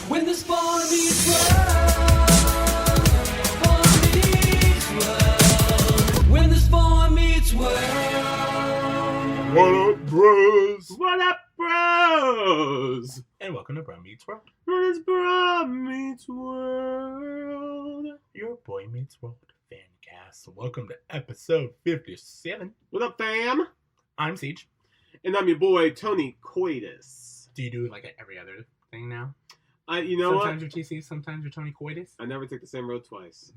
When the spawn meets world, spawn meets world. When the spawn meets world. What up, bros? What up, bros? And welcome to Bro Meets World. What is Bro Meets World? Your Boy Meets World fan cast. Welcome to episode 57. What up, fam? I'm Ceej. And I'm your boy, Tony Coitus. Do you do like every other thing now? You know sometimes what? you're TC, sometimes you're Tony Coitus. I never take the same road twice.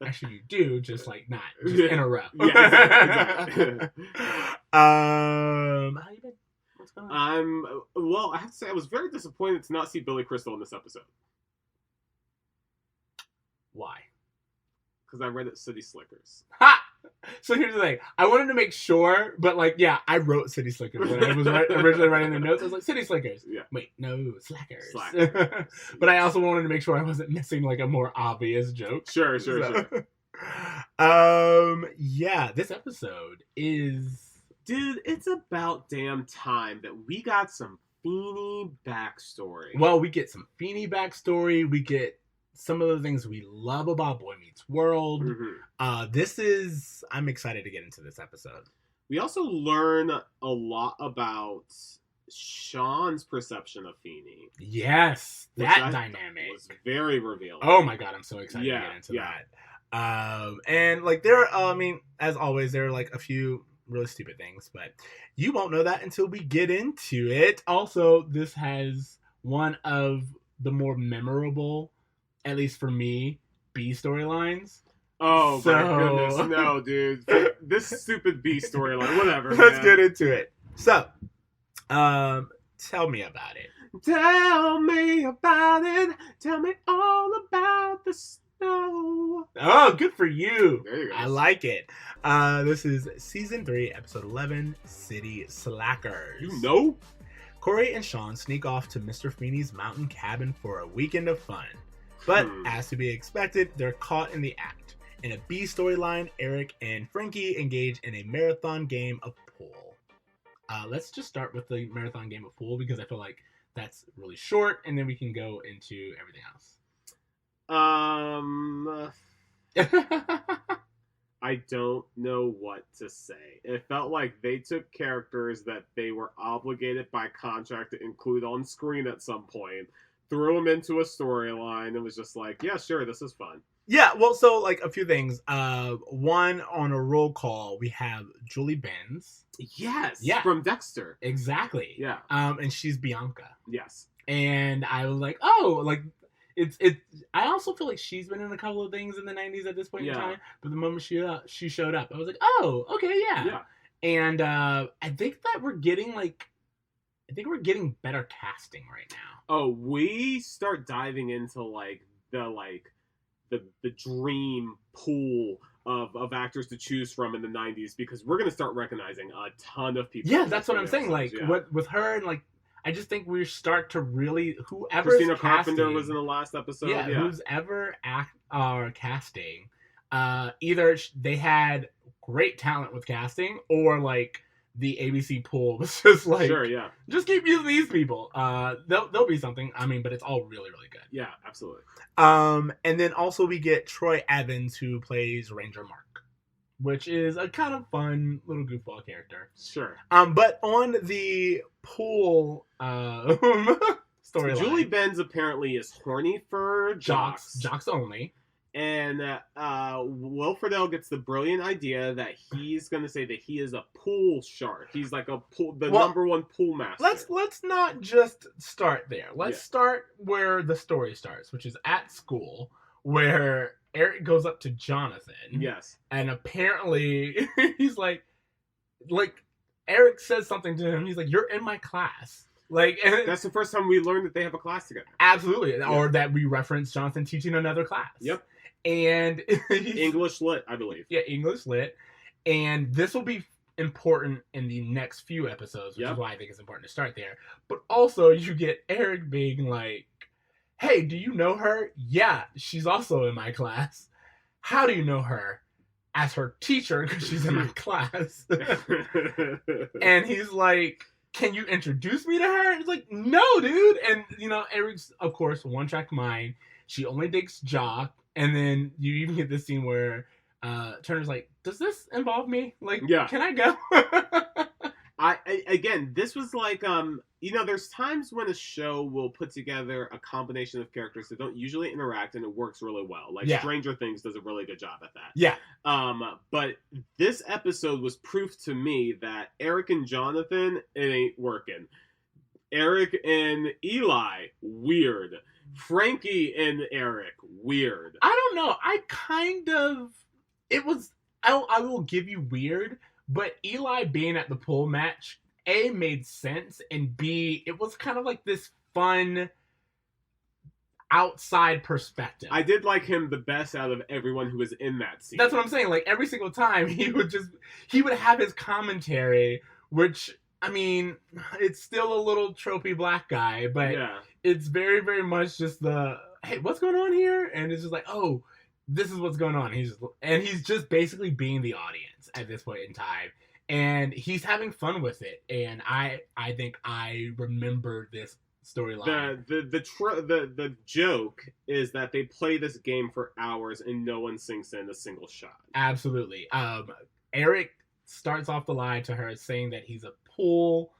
Actually, you do, just like not. Just in a row. Yeah, exactly. How you been? What's going on? Well, I have to say, I was very disappointed to not see Billy Crystal in this episode. Why? Because I read it City Slickers. Ha! So here's the thing. I wanted to make sure, but like, yeah, I wrote City Slickers. When I was originally writing the notes, I was like, City Slickers. Yeah. Wait, no, Slackers. Slackers. But I also wanted to make sure I wasn't missing like a more obvious joke. Sure. Yeah, this episode is... Dude, it's about damn time that we got some Feeny backstory. Well, we get some Feeny backstory. We get some of the things we love about Boy Meets World. Mm-hmm. I'm excited to get into this episode. We also learn a lot about Shawn's perception of Feeny. Yes, Which that I dynamic was very revealing. Oh my god, I'm so excited to get into that. And like as always, there are like a few really stupid things, but you won't know that until we get into it. Also, this has one of the more memorable, at least for me, B storylines. Oh So- my goodness, no, dude. This stupid B storyline, whatever. Let's man. get into it. So, tell me about it. Tell me about it. Tell me all about the snow. Oh, good for you. There you go. I like it. This is season 3, episode 11, City Slackers. You know? Cory and Shawn sneak off to Mr. Feeny's mountain cabin for a weekend of fun. But, as to be expected, they're caught in the act. In a B storyline, Eric and Frankie engage in a marathon game of pool. Let's just start with the marathon game of pool because I feel like that's really short, and then we can go into everything else. I don't know what to say. It felt like they took characters that they were obligated by contract to include on screen at some point, threw them into a storyline, and was just like, yeah, sure, this is fun. Yeah, well, so, like, a few things. One, on a roll call, we have Julie Benz. Yes, Yeah. from Dexter. Exactly. Yeah. And she's Bianca. Yes. And I was like, oh, like, it. I also feel like she's been in a couple of things in the 90s at this point in time. But the moment she showed up, I was like, oh, okay, yeah. Yeah. And I think that we're getting better casting right now. Oh, we start diving into the dream pool of actors to choose from in the 90s because we're gonna start recognizing a ton of people. Yeah, that's what I'm saying. Like, with her and like, I just think we start to really Christina Carpenter was in the last episode. Yeah, who's ever casting, either they had great talent with casting, or like the ABC pool was just like, sure, yeah, just keep using these people. They'll be something. I mean, but it's all really, really good. Yeah, absolutely. And then also we get Troy Evans, who plays Ranger Mark, which is a kind of fun little goofball character. Sure. But on the pool storyline, Julie Benz apparently is horny for jocks. Jocks only. And Will Friedle gets the brilliant idea that he's going to say that he is a pool shark. He's like number one pool master. Let's not just start there. Let's start where the story starts, which is at school, where Eric goes up to Jonathan. Yes. And apparently he's like Eric says something to him. He's like, "You're in my class." Like, and that's the first time we learned that they have a class together. Absolutely. Yeah. Or that we reference Jonathan teaching another class. Yep. And English lit, I believe. Yeah, English lit. And this will be important in the next few episodes, which is why I think it's important to start there. But also, you get Eric being like, "Hey, do you know her?" "Yeah, she's also in my class." "How do you know her?" "As her teacher, because she's in my class." And he's like, can you introduce me to her? And it's like, no, dude. And, Eric's, of course, one-track mind. She only dates Jock. And then you even get this scene where Turner's like, does this involve me? Like, can I go? Again, this was like, there's times when a show will put together a combination of characters that don't usually interact, and it works really well. Like, Stranger Things does a really good job at that. Yeah. But this episode was proof to me that Eric and Jonathan, it ain't working. Eric and Eli, weird. Frankie and Eric, weird. I don't know. I will give you weird, but Eli being at the pool match, A, made sense, and B, it was kind of like this fun outside perspective. I did like him the best out of everyone who was in that scene. That's what I'm saying. Like, every single time, he would have his commentary, which, I mean, it's still a little tropey black guy, but it's very, very much just hey, what's going on here? And it's just like, oh, this is what's going on. He's just basically being the audience at this point in time, and he's having fun with it. And I think I remember this storyline. The joke is that they play this game for hours and no one sinks in a single shot. Absolutely. Eric starts off the line to her saying that he's a pool.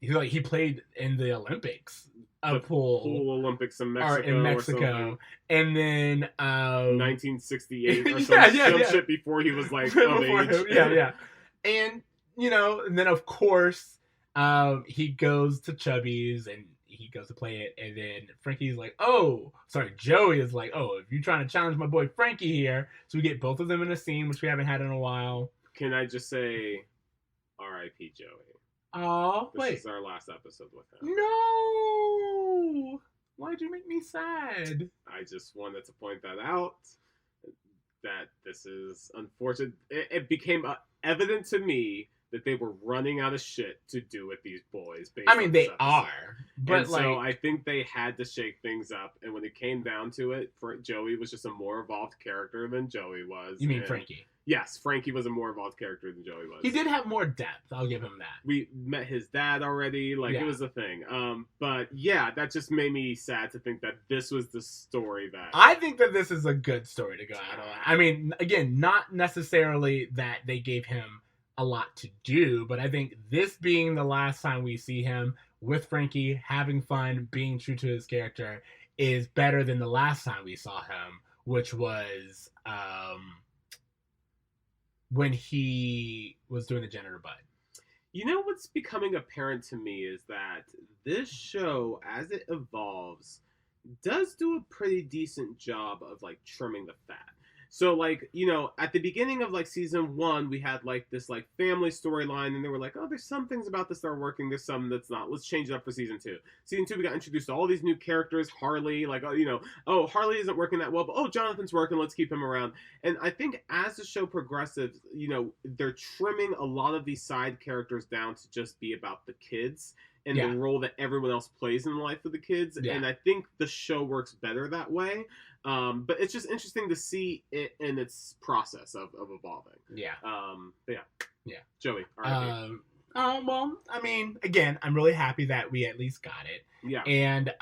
He played in the Olympics. Pool Olympics in Mexico. And then 1968 or some shit before he was like of age. And and then of course he goes to Chubby's and he goes to play it, and then Frankie's like, Joey is like, if you're trying to challenge my boy Frankie here. So we get both of them in a scene, which we haven't had in a while. Can I just say R.I.P. Joey? Oh, this is our last episode with him. No! Why'd you make me sad? I just wanted to point that out. That this is unfortunate. It became evident to me that they were running out of shit to do with these boys. I mean, they are. But so I think they had to shake things up. And when it came down to it, Joey was just a more evolved character than Joey was. You mean Frankie? Yes, Frankie was a more evolved character than Joey was. He did have more depth. I'll give him that. We met his dad already. It was a thing. But yeah, that just made me sad to think that this was the story that... I think that this is a good story to go out on. I mean, again, not necessarily that they gave him a lot to do, but I think this being the last time we see him with Frankie, having fun, being true to his character, is better than the last time we saw him, which was... when he was doing the janitor bud. You know what's becoming apparent to me is that this show, as it evolves, does do a pretty decent job of trimming the fat. So at the beginning of season 1, we had this family storyline, and they were like, oh, there's some things about this that are working, there's some that's not. Let's change it up for season 2. Season 2, we got introduced to all these new characters. Harley, Harley isn't working that well, but Jonathan's working, let's keep him around. And I think as the show progresses, they're trimming a lot of these side characters down to just be about the kids and the role that everyone else plays in the life of the kids. Yeah. And I think the show works better that way. But it's just interesting to see it in its process of evolving. Yeah. Yeah. Joey. Well, I mean, again, I'm really happy that we at least got it. Yeah. And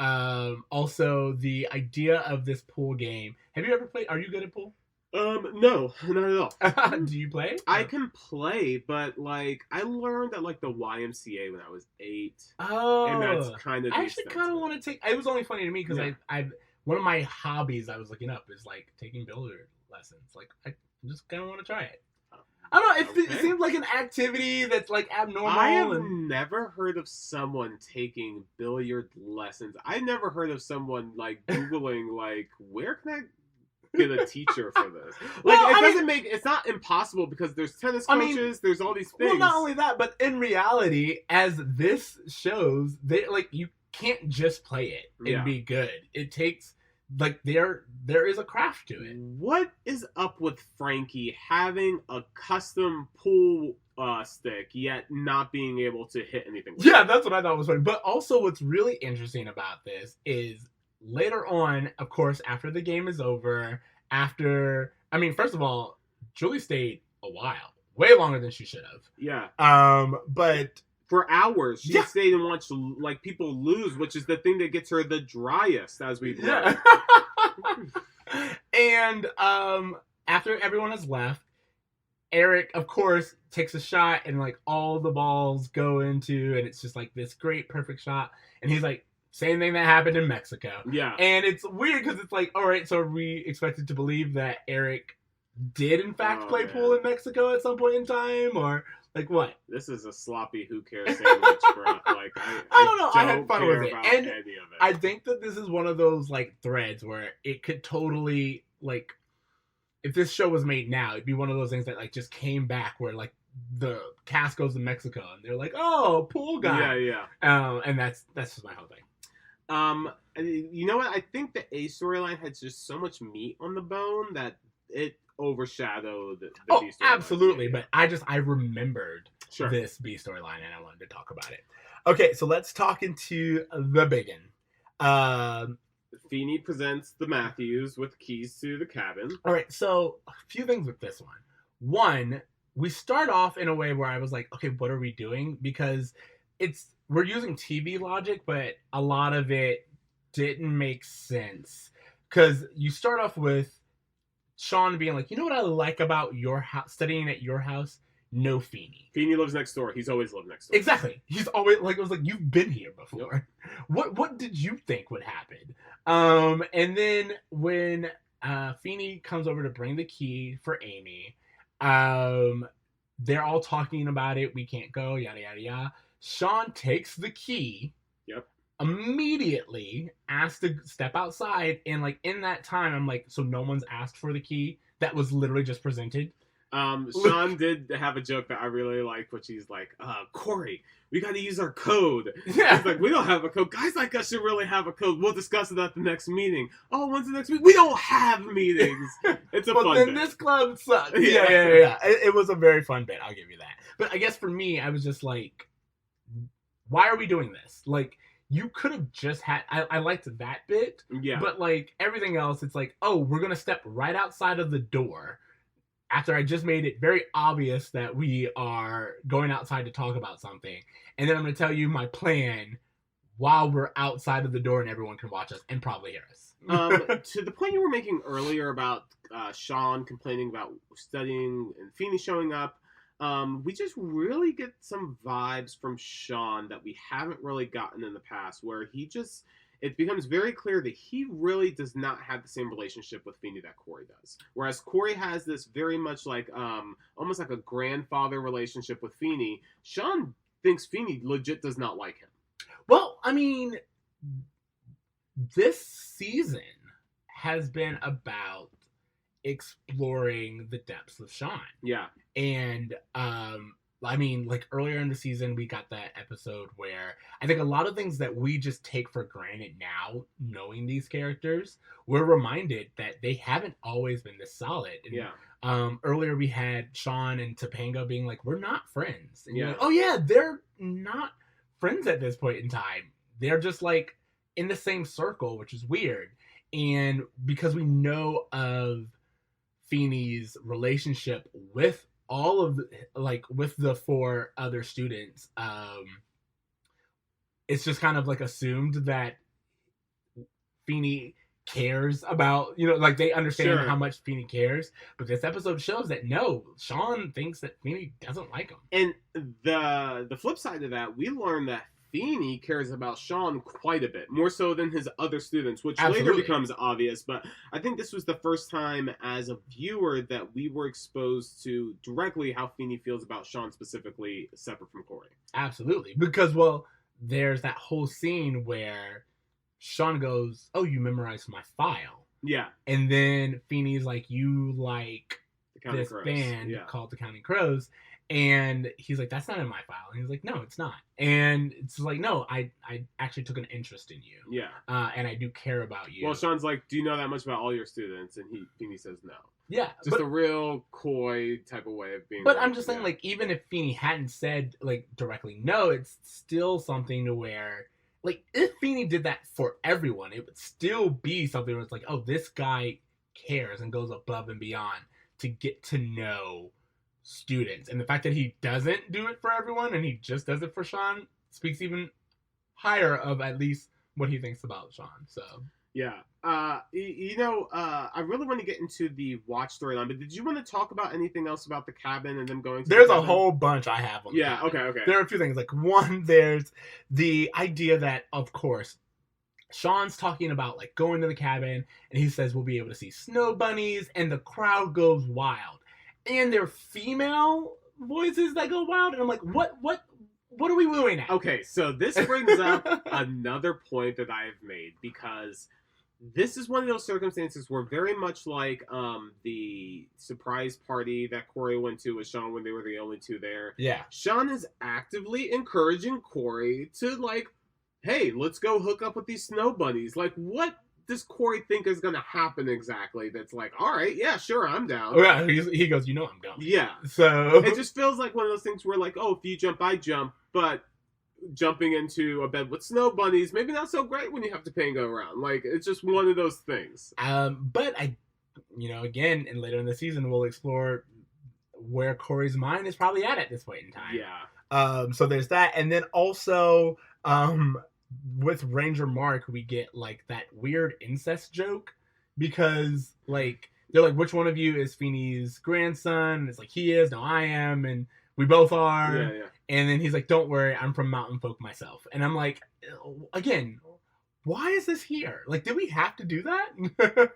also the idea of this pool game. Have you ever played? Are you good at pool? No, not at all. Do you play? I can play, but I learned at the YMCA when I was 8. Oh, and that's kind of. I actually kind of want to take. It was only funny to me because I one of my hobbies I was looking up is taking billiard lessons. I just kind of want to try it. I don't know. It seems like an activity that's abnormal. I have never heard of someone taking billiard lessons. I never heard of someone Googling where can I get a teacher for this? It's not impossible because there's tennis coaches, there's all these things. Well, not only that, but in reality, as this shows, they you can't just play it and be good. It takes there is a craft to it. What is up with Frankie having a custom pool stick yet not being able to hit anything with it? That's what I thought was funny. But also what's really interesting about this is later on, of course, after the game is over, first of all, Julie stayed a while. Way longer than she should have. Yeah. But for hours. She Yeah. stayed and watched like people lose, which is the thing that gets her the driest, as we've learned. And after everyone has left, Eric, of course, takes a shot, and like all the balls go into, and it's just like this great, perfect shot. And he's like, same thing that happened in Mexico. Yeah. And it's weird because it's like, all right, so are we expected to believe that Eric did in fact play pool in Mexico at some point in time, or like what? This is a sloppy who cares sandwich, bro. Like I don't know. I had don't fun care with it. about And any of it. I think that this is one of those like threads where it could totally like, if this show was made now, it'd be one of those things that like just came back where like the cast goes to Mexico and they're like, oh, pool guy. Yeah. And that's just my whole thing. You know what? I think the A storyline had just so much meat on the bone that it overshadowed the B storyline. Absolutely. Yeah. But I remembered Sure. this B storyline and I wanted to talk about it. Okay, so let's talk into the biggin. Feeny presents the Matthews with keys to the cabin. All right, so a few things with this one. One, we start off in a way where I was like, okay, what are we doing? Because we're using TV logic, but a lot of it didn't make sense. Because you start off with Shawn being like, you know what I like about your house, studying at your house? No Feeny. Feeny lives next door. He's always lived next door. Exactly. He's always like, it was like, you've been here before. Yep. What did you think would happen? And then when Feeny comes over to bring the key for Amy, they're all talking about it. We can't go, yada, yada, yada. Shawn takes the key. Yep. Immediately asked to step outside. And like in that time, I'm like, so no one's asked for the key? That was literally just presented. Shawn did have a joke that I really liked, which he's like, Cory, we got to use our code. Yeah. He's like, we don't have a code. Guys like us should really have a code. We'll discuss it at the next meeting. Oh, when's the next meeting? We don't have meetings. It's a fun bit. This club sucks. Yeah. Yeah. It was a very fun bit. I'll give you that. But I guess for me, I was just like, why are we doing this? Like, you could have just had, I liked that bit. Yeah. But like everything else, it's like, oh, we're going to step right outside of the door after I just made it very obvious that we are going outside to talk about something. And then I'm going to tell you my plan while we're outside of the door and everyone can watch us and probably hear us. To the point you were making earlier about Shawn complaining about studying and Feeny showing up, we just really get some vibes from Shawn that we haven't really gotten in the past, where it becomes very clear that he really does not have the same relationship with Feeny that Cory does. Whereas Cory has this very much like, almost like a grandfather relationship with Feeny, Shawn thinks Feeny legit does not like him. Well, I mean, this season has been about exploring the depths of Shawn. Yeah. And, I mean, like earlier in the season, we got that episode where I think a lot of things that we just take for granted now, knowing these characters, we're reminded that they haven't always been this solid. And, Yeah. Earlier we had Shawn and Topanga being like, we're not friends. And Yeah. you're like, oh yeah, they're not friends at this point in time. They're just like in the same circle, which is weird. And because we know of Feeny's relationship with all of with the 4 other students, it's just kind of like assumed that Feeny cares about, like they understand Sure. how much Feeny cares. But this episode shows that no, Shawn thinks that Feeny doesn't like him. And the flip side of that, we learn that Feeny cares about Shawn quite a bit, more so than his other students, which later Absolutely. becomes obvious. But I think this was the first time as a viewer that we were exposed to directly how Feeny feels about Shawn specifically, separate from Cory. Absolutely. Because, well, there's that whole scene where Shawn goes, oh, you memorized my file. Yeah. And then Feeny's like, you like The Counting this Crows. band Yeah. called the Counting Crows. And he's like, that's not in my file. And he's like, no, it's not. And it's like, no, I actually took an interest in you. Yeah. And I do care about you. Well, Shawn's like, do you know that much about all your students? And Feeny says no. Yeah. Just a real coy type of way of being. But I'm just saying, yeah. like, even if Feeny hadn't said, like, directly no, it's still something to where, like, if Feeny did that for everyone, it would still be something where it's like, oh, this guy cares and goes above and beyond to get to know students. And the fact that he doesn't do it for everyone and he just does it for Shawn speaks even higher of at least what he thinks about Shawn. So Yeah. I really want to get into the watch storyline, but did you want to talk about anything else about the cabin and them going to there's the a cabin? whole bunch I have on the Yeah, cabin. okay. There are a few things. Like, one, there's the idea that, of course, Shawn's talking about like going to the cabin, and he says we'll be able to see snow bunnies, and the crowd goes wild. And they're female voices that go wild, and I'm like, what are we wooing at? Okay, so this brings up another point that I have made, because this is one of those circumstances where, very much like the surprise party that Cory went to with Shawn when they were the only two there, Yeah. Shawn is actively encouraging Cory to, like, hey, let's go hook up with these snow bunnies. Like, what does Cory think is going to happen exactly that's like, all right, yeah, sure, I'm down. Oh, yeah, he goes, you know I'm going. Yeah. So It just feels like one of those things where, like, oh, if you jump, I jump, but jumping into a bed with snow bunnies, maybe not so great when you have to pay and go around. Like, it's just one of those things. But again, and later in the season, we'll explore where Cory's mind is probably at this point in time. Yeah. So there's that, and then also, with Ranger Mark, we get like that weird incest joke, because like they're like, which one of you is Feeny's grandson? And it's like, he is. No, I am, and we both are. Yeah. And then he's like, don't worry, I'm from Mountain Folk myself. And I'm like, again, why is this here? Like, did we have to do that?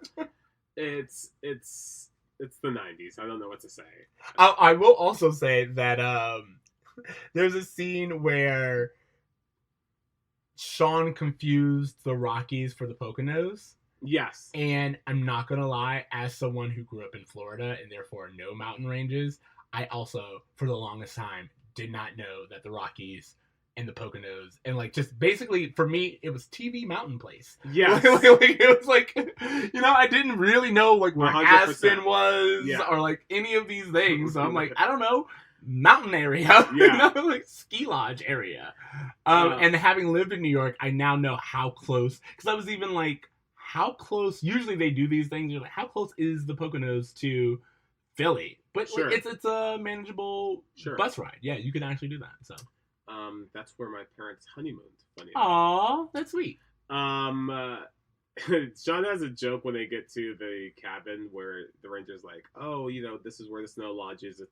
It's the 90s. I don't know what to say. I will also say that there's a scene where Shawn confused the Rockies for the Poconos. Yes. And I'm not going to lie, as someone who grew up in Florida and therefore no mountain ranges, I also, for the longest time, did not know that the Rockies and the Poconos, and like, just basically for me, it was TV Mountain Place. Yes. It was like, I didn't really know like where 100%. Aspen was, or like any of these things. So I'm like, I don't know, mountain area, Yeah. like ski lodge area. And having lived in New York, I now know how close, because I was even like, how close, usually they do these things, you're like, how close is the Poconos to Philly? But Sure. like, it's a manageable bus ride. Yeah, you can actually do that. So that's where my parents honeymooned. Funny. Aw, that's sweet. Shawn has a joke when they get to the cabin where the ranger's like, oh, this is where the snow lodge is.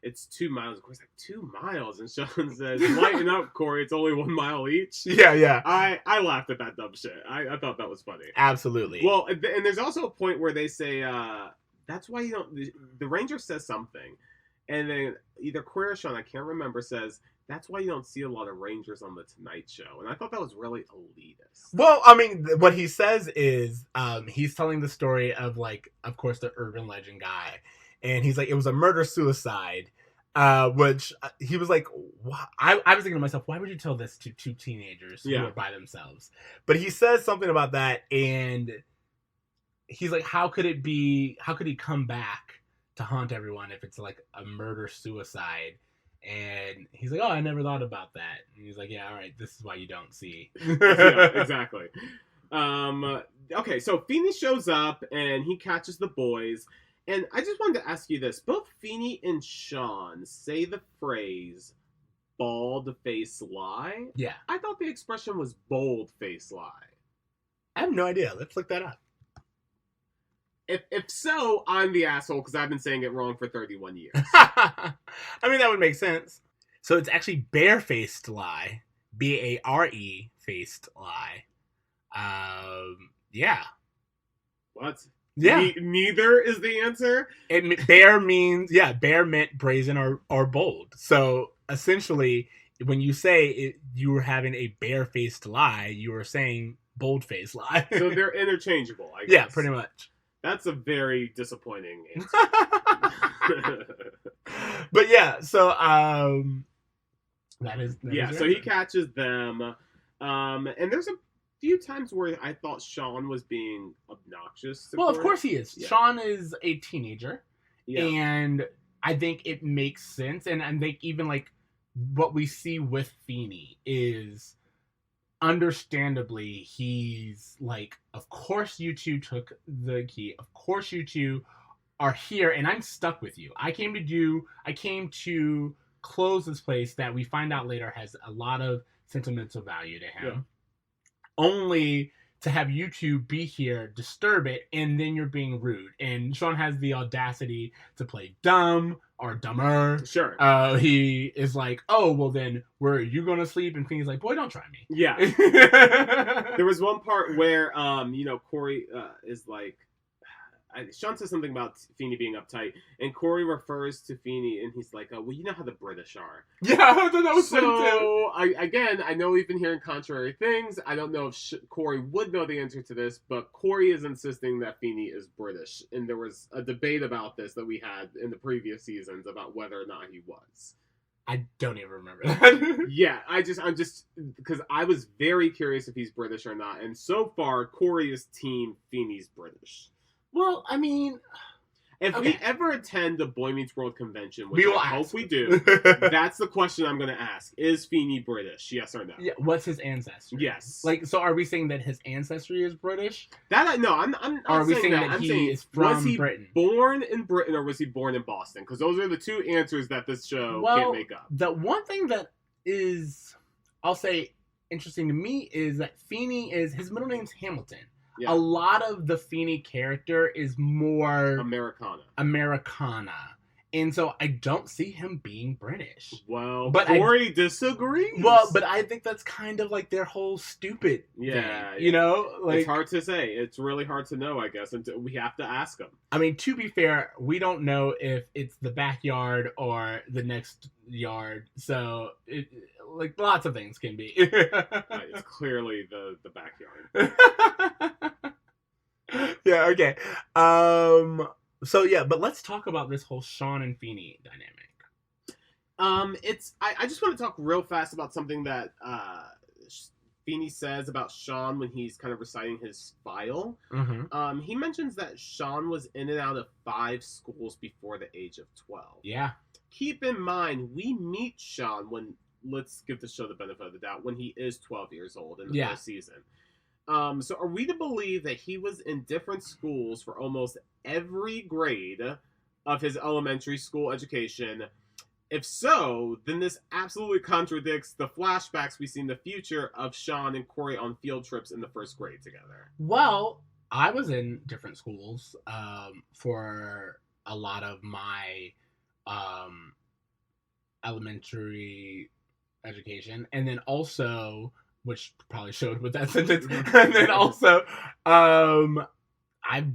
It's 2 miles. Of course, like 2 miles. And Shawn says, lighten up, Cory. It's only 1 mile each. Yeah. I laughed at that dumb shit. I thought that was funny. Absolutely. Well, and there's also a point where they say, that's why you don't... The ranger says something. And then either Cory or Shawn, I can't remember, says, that's why you don't see a lot of rangers on The Tonight Show. And I thought that was really elitist. Well, I mean, what he says is he's telling the story of, like, of course, the urban legend guy. And he's like, it was a murder-suicide, which he was like, I was thinking to myself, why would you tell this to two teenagers who are by themselves? But he says something about that, and he's like, how could he come back to haunt everyone if it's like a murder-suicide? And he's like, oh, I never thought about that. And he's like, yeah, all right, this is why you don't see. Yeah, exactly. Okay, so Feeny shows up, and he catches the boys. And I just wanted to ask you this. Both Feeny and Shawn say the phrase, bald-face lie. Yeah. I thought the expression was bold-face lie. I have no idea. Let's look that up. If so, I'm the asshole because I've been saying it wrong for 31 years. I mean, that would make sense. So it's actually barefaced lie. B-A-R-E faced lie. Yeah. What? Yeah. Neither is the answer? Bare meant brazen or bold. So essentially, when you say you were having a barefaced lie, you were saying bold-faced lie. So they're interchangeable, I guess. Yeah, pretty much. That's a very disappointing answer. But yeah, so that is so he catches them, and there's a few times where I thought Shawn was being obnoxious. Well, of course he is. Yeah. Shawn is a teenager, yeah. and I think it makes sense. And I think even like what we see with Feeny is, understandably, he's like, of course you two took the key. Of course you two are here, and I'm stuck with you. I came to close this place that we find out later has a lot of sentimental value to him. Only to have you two be here, disturb it, and then you're being rude. And Shawn has the audacity to play dumb or dumber. Sure. He is like, oh, well then, where are you going to sleep? And Feeny's like, boy, don't try me. Yeah. There was one part where, Cory is like, Shawn says something about Feeny being uptight, and Cory refers to Feeny, and he's like, well, you know how the British are. Yeah, I thought that was funny too. So, I know we've been hearing contrary things. I don't know if Cory would know the answer to this, but Cory is insisting that Feeny is British, and there was a debate about this that we had in the previous seasons about whether or not he was. I don't even remember that. Yeah, I'm just because I was very curious if he's British or not, and so far Cory is team Feeny's British. Well, I mean, if we ever attend the Boy Meets World convention, which we will I ask. hope we do, that's the question I'm going to ask: is Feeny British? Yes or no? Yeah, what's his ancestry? Yes. Like, so are we saying that his ancestry is British? I'm not Or are we saying that. that I'm he saying, is from was he Britain? born in Britain or was he born in Boston? Because those are the two answers that this show can't make up. The one thing that is, I'll say, interesting to me is that Feeny his middle name's Hamilton. Yeah. A lot of the Feeny character is more Americana. And so I don't see him being British. Well, but Cory disagrees. Well, but I think that's kind of like their whole stupid thing. You know? Like, it's hard to say. It's really hard to know, I guess. And we have to ask them. I mean, to be fair, we don't know if it's the backyard or the next yard. So, like, lots of things can be. It's clearly the backyard. Yeah, okay. So yeah, but let's talk about this whole Shawn and Feeny dynamic. I just want to talk real fast about something that Feeny says about Shawn when he's kind of reciting his file. Mm-hmm. He mentions that Shawn was in and out of 5 schools before the age of 12. Yeah. Keep in mind, we meet Shawn when, let's give the show the benefit of the doubt, when he is 12 years old in the first season. So are we to believe that he was in different schools for almost every grade of his elementary school education? If so, then this absolutely contradicts the flashbacks we see in the future of Shawn and Cory on field trips in the first grade together. Well, I was in different schools for a lot of my elementary education, and then also, which probably showed with that sentence, and then also, I've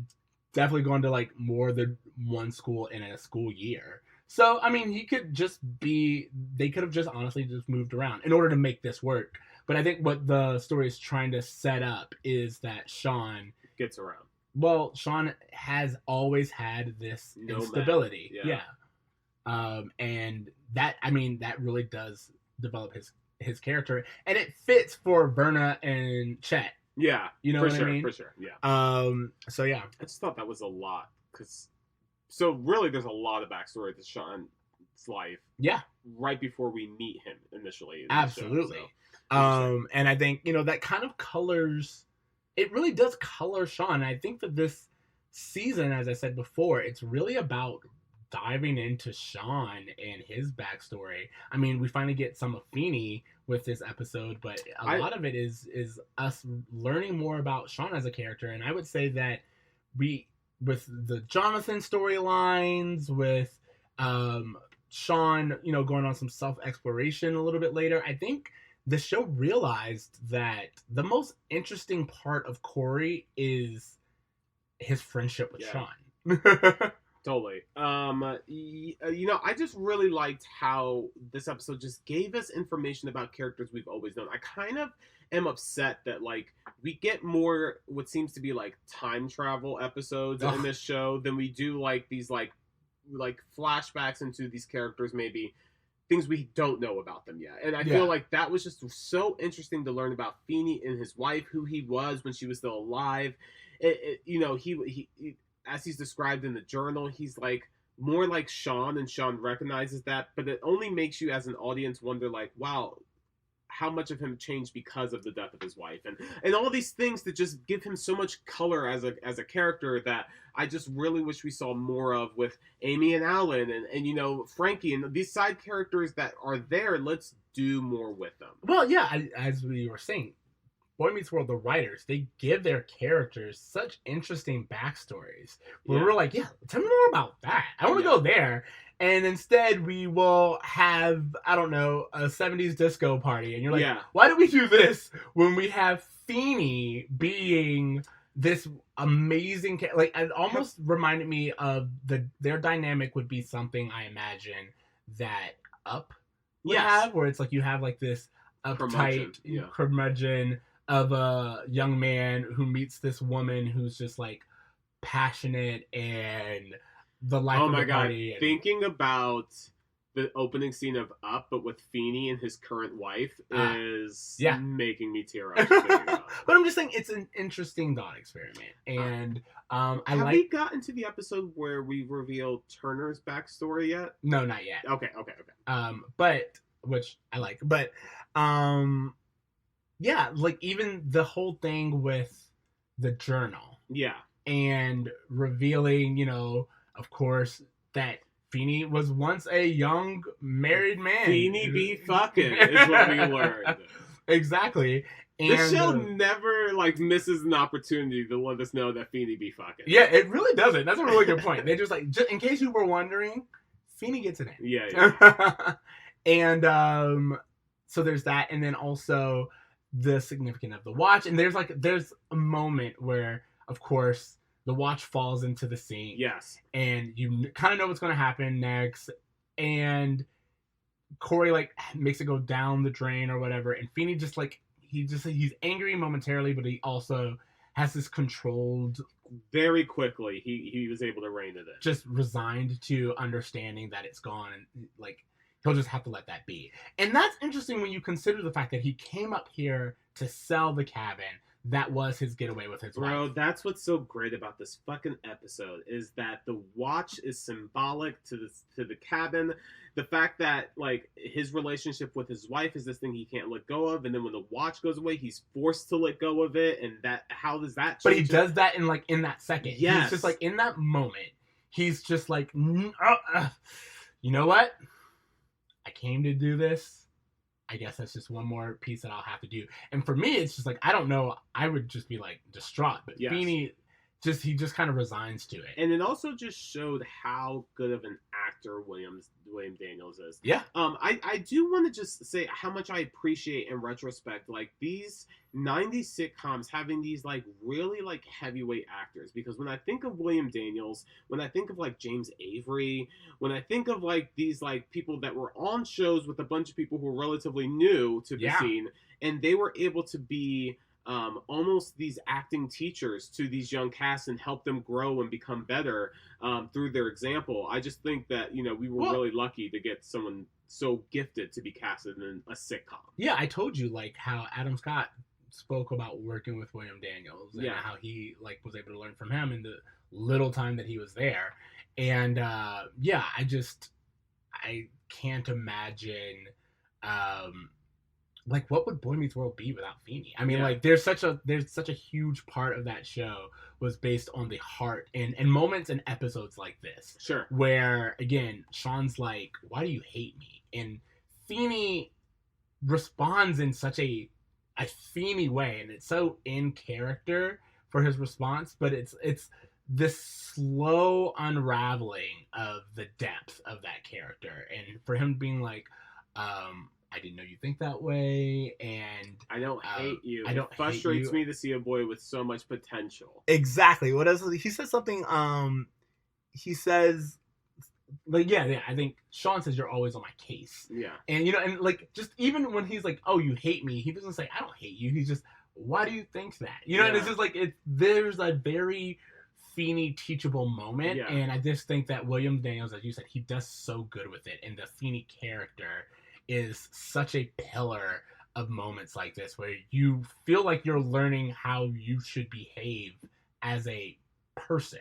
definitely gone to like more than one school in a school year. So, I mean, they could have just honestly just moved around in order to make this work. But I think what the story is trying to set up is that Shawn gets around. Well, Shawn has always had this instability. Yeah. And that really does develop his character. And it fits for Verna and Chet. Yeah. You know what I mean? For sure, yeah. So, yeah. I just thought that was a lot. So, really, there's a lot of backstory to Shawn's life. Yeah. Right before we meet him initially. Absolutely. Show, so. And I think, that kind of colors... It really does color Shawn. I think that this season, as I said before, it's really about diving into Shawn and his backstory. I mean, we finally get some of Feeny with this episode, but a lot of it is us learning more about Shawn as a character. And I would say that with the Jonathan storylines, with Shawn, going on some self-exploration a little bit later, I think the show realized that the most interesting part of Cory is his friendship with Shawn. Totally. I just really liked how this episode just gave us information about characters we've always known. I kind of am upset that, like, we get more what seems to be, like, time travel episodes in this show than we do, like, these, like flashbacks into these characters, maybe things we don't know about them yet. And I feel like that was just so interesting to learn about Feeny and his wife, who he was when she was still alive. He as he's described in the journal, he's like more like Shawn, and Shawn recognizes that, but it only makes you as an audience wonder, like, wow, how much of him changed because of the death of his wife, and all these things that just give him so much color as a character that I just really wish we saw more of with Amy and Alan and you know, Frankie and these side characters that are there. Let's do more with them. Well, yeah, as we were saying, Boy Meets World, the writers, they give their characters such interesting backstories. Where Yeah. we're like, yeah, tell me more about that. I want to go there. And instead, we will have, I don't know, a 70s disco party. And you're like, Yeah. why do we do this when we have Feeny being this amazing... Like, it almost reminded me of their dynamic would be something, I imagine, that Up would Yes. have, where it's like you have like this uptight curmudgeon of a young man who meets this woman who's just like passionate and the life of the party. And... Thinking about the opening scene of Up, but with Feeny and his current wife, is making me tear up. But I'm just saying it's an interesting thought experiment. And have we gotten to the episode where we reveal Turner's backstory yet? No, not yet. Okay. But which I like. But yeah, like even the whole thing with the journal. Yeah. And revealing, you know, of course, that Feeny was once a young married man. Feeny be fucking is what we learned. Exactly. And this show never like misses an opportunity to let us know that Feeny be fucking. Yeah, it really doesn't. That's a really good point. They just like, just in case you were wondering, Feeny gets it in. Yeah. And so there's that, and then also the significance of the watch. And there's a moment where, of course, the watch falls into the sink. Yes. And you kind of know what's going to happen next. And Cory like makes it go down the drain or whatever. And Feeny just like, he's angry momentarily, but he also has this controlled... Very quickly, he was able to rein it in. Just resigned to understanding that it's gone. And like, he'll just have to let that be. And that's interesting when you consider the fact that he came up here to sell the cabin. That was his getaway with his wife. Bro, that's what's so great about this fucking episode is that the watch is symbolic to the cabin. The fact that like his relationship with his wife is this thing he can't let go of, and then when the watch goes away, he's forced to let go of it. And that how does that change? But he does that in that second. Yes. He's just like in that moment. He's just like, you know what? I came to do this. I guess that's just one more piece that I'll have to do. And for me, it's just like, I don't know. I would just be like distraught. But Feeny, he just kind of resigns to it. And it also just showed how good of an actor William Daniels is. Yeah. I do want to just say how much I appreciate in retrospect, like these 90s sitcoms having these like really like heavyweight actors, because when I think of William Daniels, when I think of like James Avery, when I think of like these like people that were on shows with a bunch of people who were relatively new to the scene, and they were able to be almost these acting teachers to these young casts and help them grow and become better through their example. I just think that, you know, we were really lucky to get someone so gifted to be casted in a sitcom. Yeah, I told you like how Adam Scott spoke about working with William Daniels and how he like was able to learn from him in the little time that he was there. And I can't imagine like what would Boy Meets World be without Feeny? I mean, like there's such a huge part of that show was based on the heart and moments and episodes like this. Sure. Where again, Shawn's like, "Why do you hate me?" And Feeny responds in such a Feeny way, and it's so in character for his response, but it's this slow unraveling of the depth of that character, and for him being like, I didn't know you think that way, and I don't hate you. It frustrates me to see a boy with so much potential. Exactly. What else? He says something. He says, like, I think Shawn says you're always on my case. Yeah. And you know, and like, just even when he's like, "Oh, you hate me," he doesn't say, "I don't hate you." He's just, "Why do you think that?" You know, and it's just like there's a very Feeny teachable moment, and I just think that William Daniels, as you said, he does so good with it, and the Feeny character is such a pillar of moments like this where you feel like you're learning how you should behave as a person.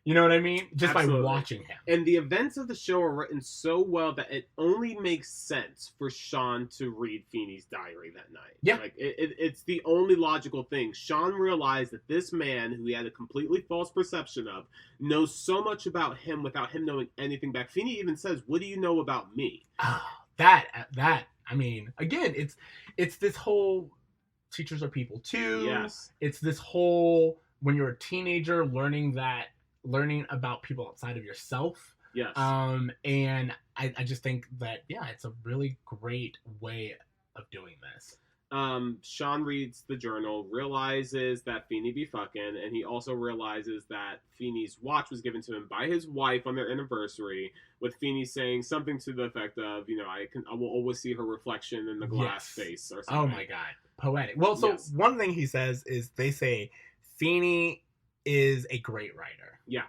You know what I mean? Just Absolutely. by watching him. And the events of the show are written so well that it only makes sense for Shawn to read Feeny's diary that night. Yeah. Like, it's the only logical thing. Shawn realized that this man, who he had a completely false perception of, knows so much about him without him knowing anything back. Feeny even says, "What do you know about me?" Oh, I mean, again, it's this whole teachers are people too. Yes. It's this whole, when you're a teenager, learning about people outside of yourself. Yes. And I just think that, yeah, it's a really great way of doing this. Shawn reads the journal, realizes that Feeny be fucking, and he also realizes that Feeny's watch was given to him by his wife on their anniversary, with Feeny saying something to the effect of, I will always see her reflection in the glass face or something. Oh my god. Poetic. Well, so one thing he says is, they say Feeny is a great writer. Yeah.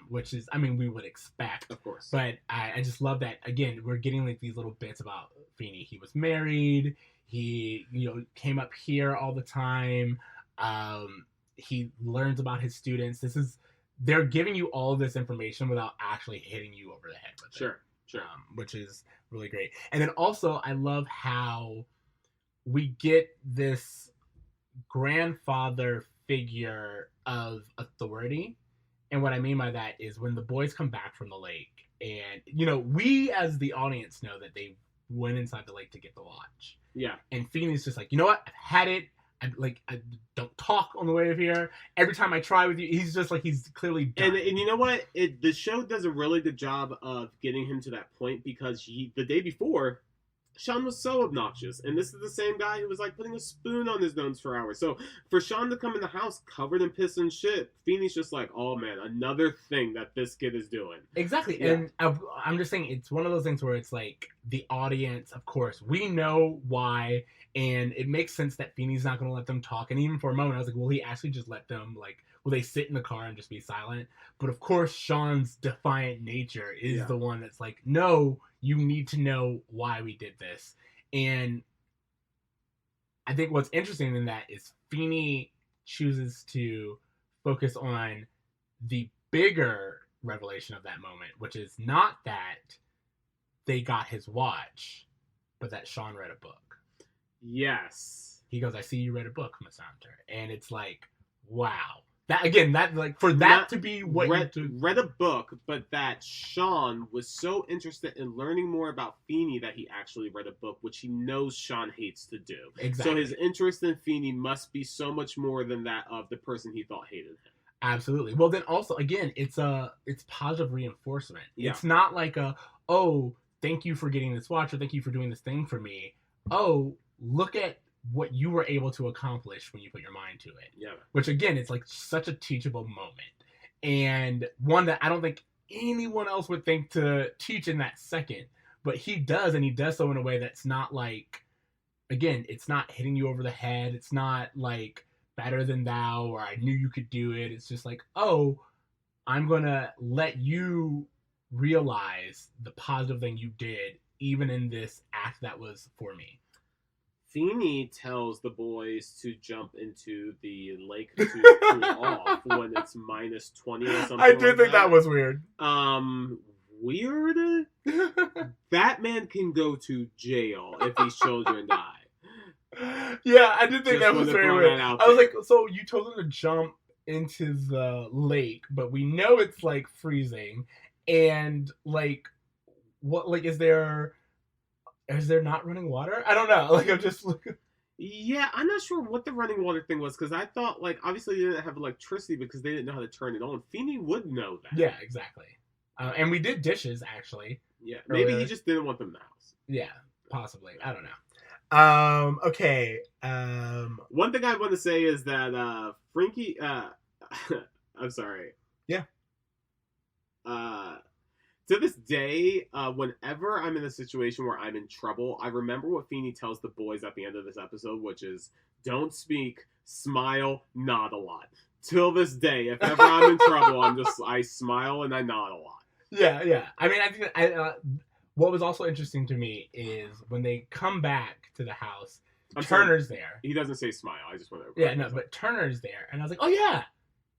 Which is, I mean, we would expect. Of course. But I just love that, again, we're getting like these little bits about Feeny. He was married. He, came up here all the time. He learns about his students. They're giving you all this information without actually hitting you over the head with it. Sure. Which is really great. And then also, I love how we get this grandfather figure of authority. And what I mean by that is, when the boys come back from the lake, and, we as the audience know that they went inside the lake to get the watch. Yeah. And Feeny's just like, you know what? I've had it. I don't talk on the way of here. Every time I try with you, he's just like, he's clearly done. And you know what? The show does a really good job of getting him to that point, because the day before, Shawn was so obnoxious, and this is the same guy who was like putting a spoon on his nose for hours. So for Shawn to come in the house covered in piss and shit, Feeny's just like, oh man, another thing that this kid is doing. Exactly. Yeah. And I'm just saying, it's one of those things where it's like, the audience, of course, we know why, and it makes sense that Feeny's not going to let them talk. And even for a moment, I was like, will he actually just let them, will they sit in the car and just be silent? But of course, Shawn's defiant nature is the one that's like, no, you need to know why we did this. And I think what's interesting in that is Feeny chooses to focus on the bigger revelation of that moment, which is not that they got his watch, but that Shawn read a book. Yes. He goes, I see you read a book, Miss Hunter. And it's like, wow. That, again, that, like, for that to be what read a book, but that Shawn was so interested in learning more about Feeny that he actually read a book, which he knows Shawn hates to do. Exactly. So his interest in Feeny must be so much more than that of the person he thought hated him. Absolutely. Well, then also, again, it's positive reinforcement. Yeah. It's not like oh, thank you for getting this watch, or thank you for doing this thing for me. Oh, look at what you were able to accomplish when you put your mind to it. Yeah. Which, again, it's like such a teachable moment. And one that I don't think anyone else would think to teach in that second. But he does, and he does so in a way that's not like, again, it's not hitting you over the head. It's not like better than thou, or I knew you could do it. It's just like, oh, I'm going to let you realize the positive thing you did, even in this act that was for me. Feeny tells the boys to jump into the lake to cool off when it's minus 20 or something. I did think that was weird. Weird? That man can go to jail if these children die. Yeah, I did think Just that was wanted to very throw weird. that out I was there. like, so you told them to jump into the lake, but we know it's like freezing, and like, what, like, is there not running water? I don't know. Like, I'm just looking. Yeah, I'm not sure what the running water thing was, because I thought, like, obviously they didn't have electricity because they didn't know how to turn it on. Feeny would know that. Yeah, exactly. And we did dishes, actually. Yeah, maybe Earlier. he just didn't want them in the house. Yeah, possibly. I don't know. Okay. One thing I want to say is that Frankie, I'm sorry. Yeah. To this day, whenever I'm in a situation where I'm in trouble, I remember what Feeny tells the boys at the end of this episode, which is, don't speak, smile, nod a lot. Till this day, if ever I'm in trouble, I smile and I nod a lot. Yeah. I mean, I think what was also interesting to me is when they come back to the house, Turner's there. He doesn't say smile. I just want to. Yeah, no, but Turner's there, and I was like, oh yeah,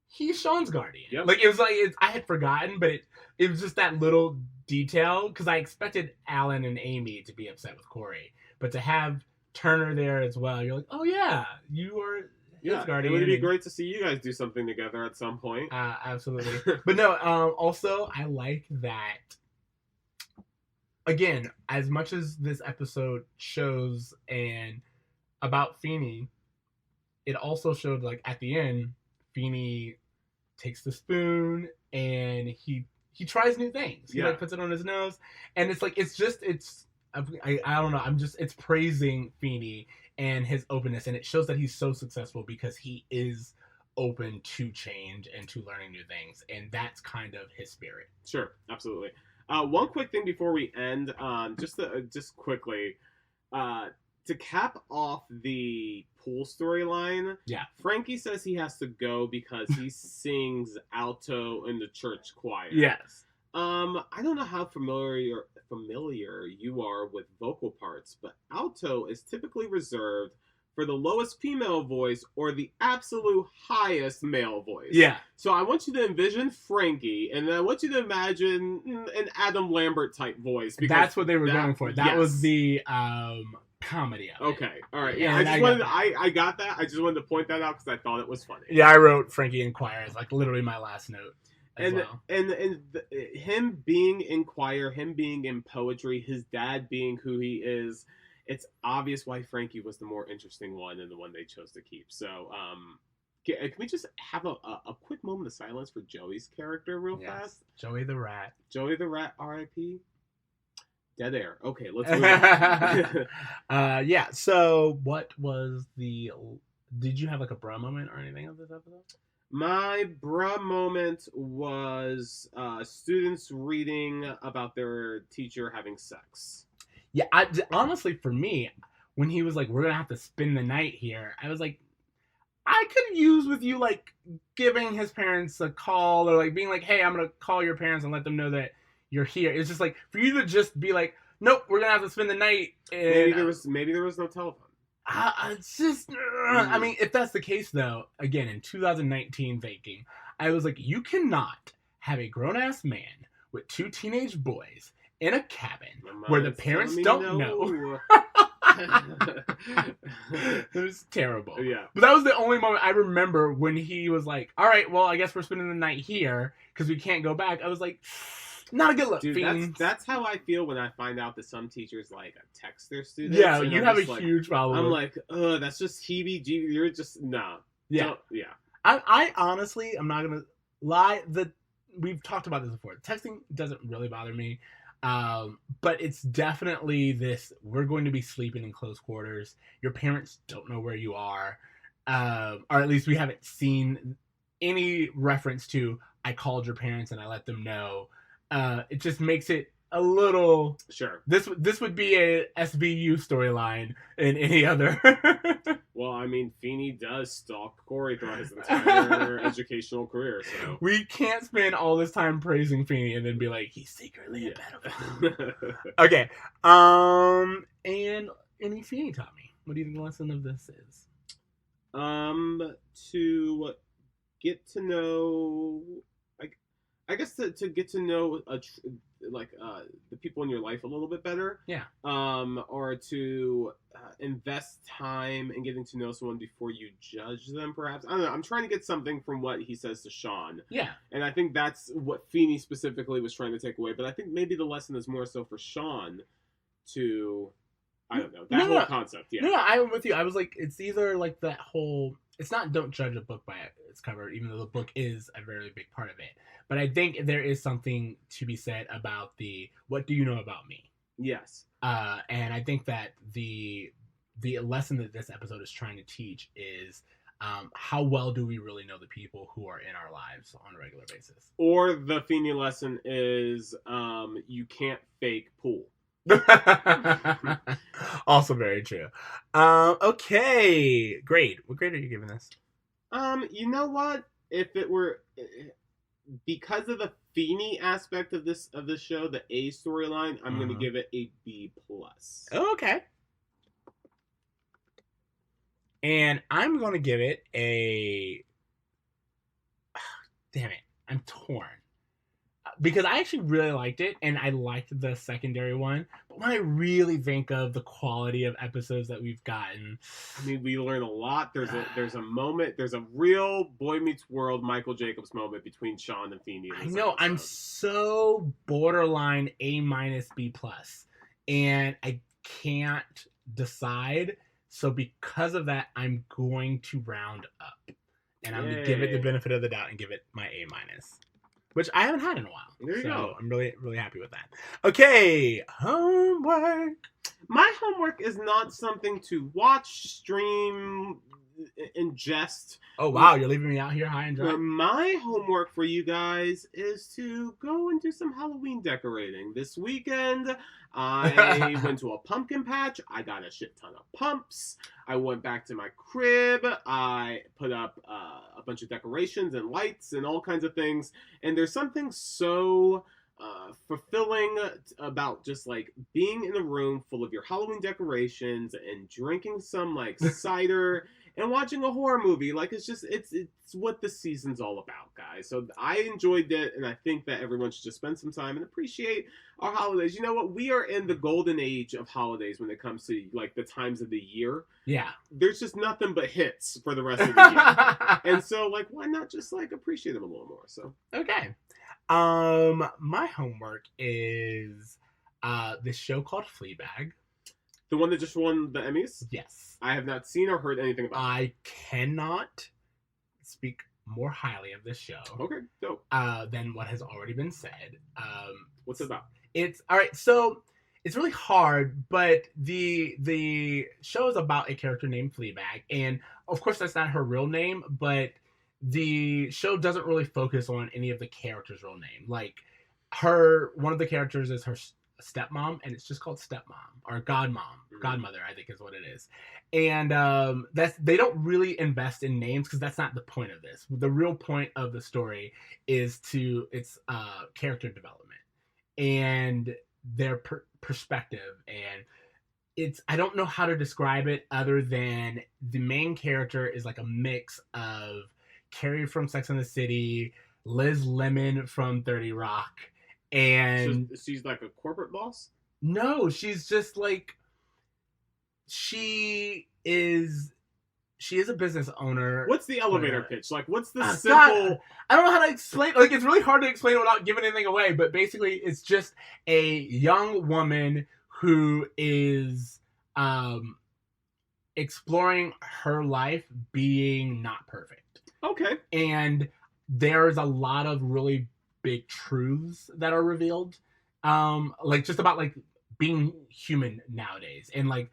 he's Shawn's guardian. Yep. Like, it was like, I had forgotten, but it was just that little detail, because I expected Alan and Amy to be upset with Cory, but to have Turner there as well, you're like, oh yeah, you are his guardian. It would be great to see you guys do something together at some point. Absolutely. But no, also, I like that, again, as much as this episode shows and about Feeny, it also showed, like, at the end, Feeny takes the spoon and he tries new things. He like puts it on his nose, and it's like, it's I don't know. It's praising Feeny and his openness, and it shows that he's so successful because he is open to change and to learning new things, and that's kind of his spirit. Sure, absolutely. One quick thing before we end, just quickly, to cap off the pool storyline, Frankie says he has to go because he sings alto in the church choir. Yes. I don't know how familiar you are with vocal parts, but alto is typically reserved for the lowest female voice or the absolute highest male voice. Yeah. So I want you to envision Frankie, and then I want you to imagine an Adam Lambert type voice. That's what they were going for. That was the comedy of it. Okay, all right. Yeah, I got that. I just wanted to point that out because I thought it was funny. Yeah, I wrote Frankie in choir as like literally my last note. And him being in choir, him being in poetry, his dad being who he is, it's obvious why Frankie was the more interesting one and the one they chose to keep. So, can we just have a quick moment of silence for Joey's character real fast? Joey the Rat. Joey the Rat, R.I.P. Dead air. Okay, let's move on. Yeah, so what was did you have like a bra moment or anything of this episode? My bra moment was students reading about their teacher having sex. Yeah, honestly, for me, when he was like, we're going to have to spend the night here, I was like, I could use with you, like, giving his parents a call or, like, being like, hey, I'm going to call your parents and let them know that you're here. It's just like, for you to just be like, nope, we're going to have to spend the night. And, maybe there was no telephone. It's just, I mean, if that's the case, though, again, in 2019 thinking, I was like, you cannot have a grown-ass man with two teenage boys in a cabin where the parents don't know. It was terrible. Yeah. But that was the only moment I remember when he was like, all right, well, I guess we're spending the night here because we can't go back. I was like, not a good look. Dude, that's how I feel when I find out that some teachers like text their students. Yeah, you have a huge problem. I'm like, that's just heebie-jeebie. You're just, no. Yeah. Yeah. I honestly, I'm not going to lie. We've talked about this before. Texting doesn't really bother me. But it's definitely this, we're going to be sleeping in close quarters. Your parents don't know where you are. Or at least we haven't seen any reference to, I called your parents and I let them know. It just makes it a little... Sure. This would be a SVU storyline in any other... Well, I mean, Feeny does stalk Cory throughout his entire educational career, so... We can't spend all this time praising Feeny and then be like, he's secretly a pedophile. Okay. And any Feeny taught me. What do you think the lesson of this is? To get to know... I guess to get to know the people in your life a little bit better. Yeah. Or to invest time in getting to know someone before you judge them, perhaps. I don't know. I'm trying to get something from what he says to Shawn. Yeah. And I think that's what Feeny specifically was trying to take away. But I think maybe the lesson is more so for Shawn to, I don't know, that whole concept. Yeah. No, I'm with you. I was like, it's either like that whole... It's not don't judge a book by its cover, even though the book is a very big part of it. But I think there is something to be said about what do you know about me? Yes. And I think that the lesson that this episode is trying to teach is how well do we really know the people who are in our lives on a regular basis? Or the Feeny lesson is you can't fake pool. Also very true. Okay, great. What grade are you giving this? You know what? If it were because of the Feeny aspect of this show, the A storyline, I'm going to give it a B+. Okay. And I'm going to give it a... damn it, I'm torn. Because I actually really liked it, and I liked the secondary one. But when I really think of the quality of episodes that we've gotten, I mean, we learn a lot. There's a moment. There's a real Boy Meets World Michael Jacobs moment between Shawn and Feeny. I know I'm so borderline A minus B plus, and I can't decide. So because of that, I'm going to round up, and I'm going to give it the benefit of the doubt and give it my A minus. Which I haven't had in a while. There you go. I'm really, really happy with that. Okay, homework. My homework is not something to watch, stream, ingest. Oh, wow, you're leaving me out here high and dry? My homework for you guys is to go and do some Halloween decorating. This weekend, I went to a pumpkin patch. I got a shit ton of pumps. I went back to my crib. I put up a bunch of decorations and lights and all kinds of things. And there's something so fulfilling about just like being in a room full of your Halloween decorations and drinking some like cider and watching a horror movie. Like it's what the season's all about, guys. So I enjoyed it, and I think that everyone should just spend some time and appreciate our holidays. You know what? We are in the golden age of holidays when it comes to like the times of the year. Yeah. There's just nothing but hits for the rest of the year. And so like why not just like appreciate them a little more? So okay. My homework is this show called Fleabag. The one that just won the Emmys? Yes. I have not seen or heard anything about it. I cannot speak more highly of this show. Okay, dope. Than what has already been said. What's it about? It's all right. So it's really hard, but the show is about a character named Fleabag, and of course that's not her real name, but the show doesn't really focus on any of the characters' real name. Like one of the characters is her stepmom, and it's just called stepmom or godmother, I think is what it is. And they don't really invest in names because that's not the point of this. The real point of the story is it's character development and their perspective, and I don't know how to describe it other than the main character is like a mix of Carrie from Sex and the City, Liz Lemon from 30 Rock, and so she's like a corporate boss? No, she's just like she is a business owner. What's the elevator pitch? Like what's the simple God, I don't know how to explain, like it's really hard to explain without giving anything away, but basically it's just a young woman who is exploring her life being not perfect. Okay. And there's a lot of really big truths that are revealed. Like just about like being human nowadays and like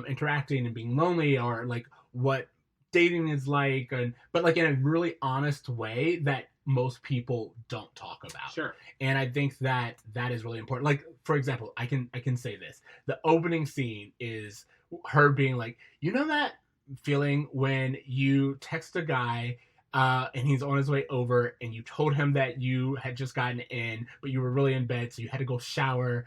interacting and being lonely, or like what dating is like, but like in a really honest way that most people don't talk about. Sure. And I think that is really important. Like for example, I can say this. The opening scene is her being like, you know that feeling when you text a guy and he's on his way over and you told him that you had just gotten in, but you were really in bed, so you had to go shower,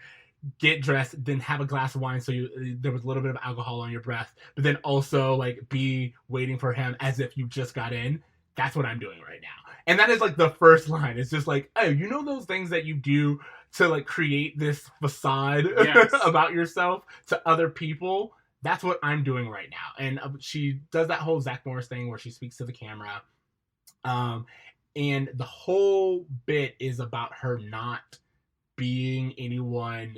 get dressed, then have a glass of wine, so there was a little bit of alcohol on your breath, but then also like be waiting for him as if you just got in. That's what I'm doing right now. And that is like the first line. It's just like, oh, you know those things that you do to like create this facade Yes. about yourself to other people? That's what I'm doing right now. And she does that whole Zach Morris thing where she speaks to the camera. And the whole bit is about her not being anyone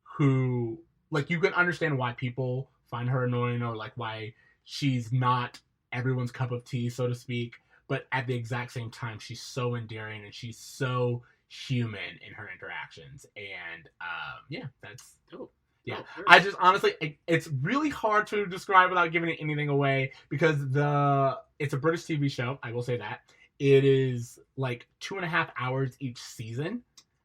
who, like, you can understand why people find her annoying or like why she's not everyone's cup of tea, so to speak. But at the exact same time, she's so endearing and she's so human in her interactions. And yeah, that's dope. Yeah, I just honestly, it's really hard to describe without giving anything away because it's a British TV show. I will say that it is like 2.5 hours each season,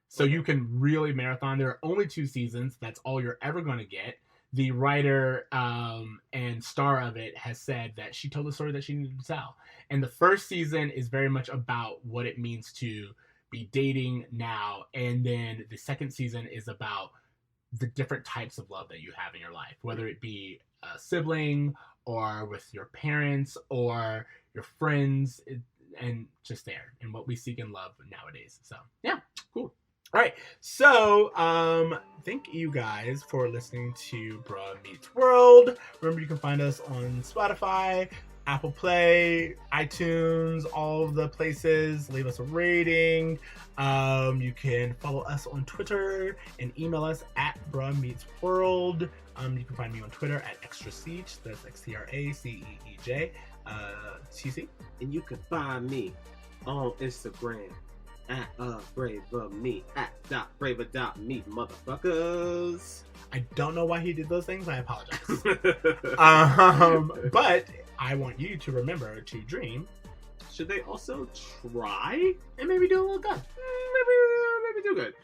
so you can really marathon. There are only 2 seasons. That's all you're ever going to get. The writer and star of it has said that she told the story that she needed to tell, and the first season is very much about what it means to be dating now, and then the second season is about the different types of love that you have in your life, whether it be a sibling or with your parents or your friends. and just there and what we seek and love nowadays. So yeah, Cool. All right, so thank you guys for listening to Bruh Meets World. Remember, you can find us on Spotify, Apple Play, iTunes, all of the places. Leave us a rating. You can follow us on Twitter and email us at bruhmeetsworld. You can find me on Twitter at extraceej. That's XTRACEEJ. TC. And you can find me on Instagram at braver.me, @braver.me, motherfuckers. I don't know why he did those things. I apologize. But I want you to remember to dream. Should they also try? And maybe do a little good. Maybe do good.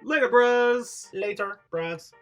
Later, bros. Later, bros.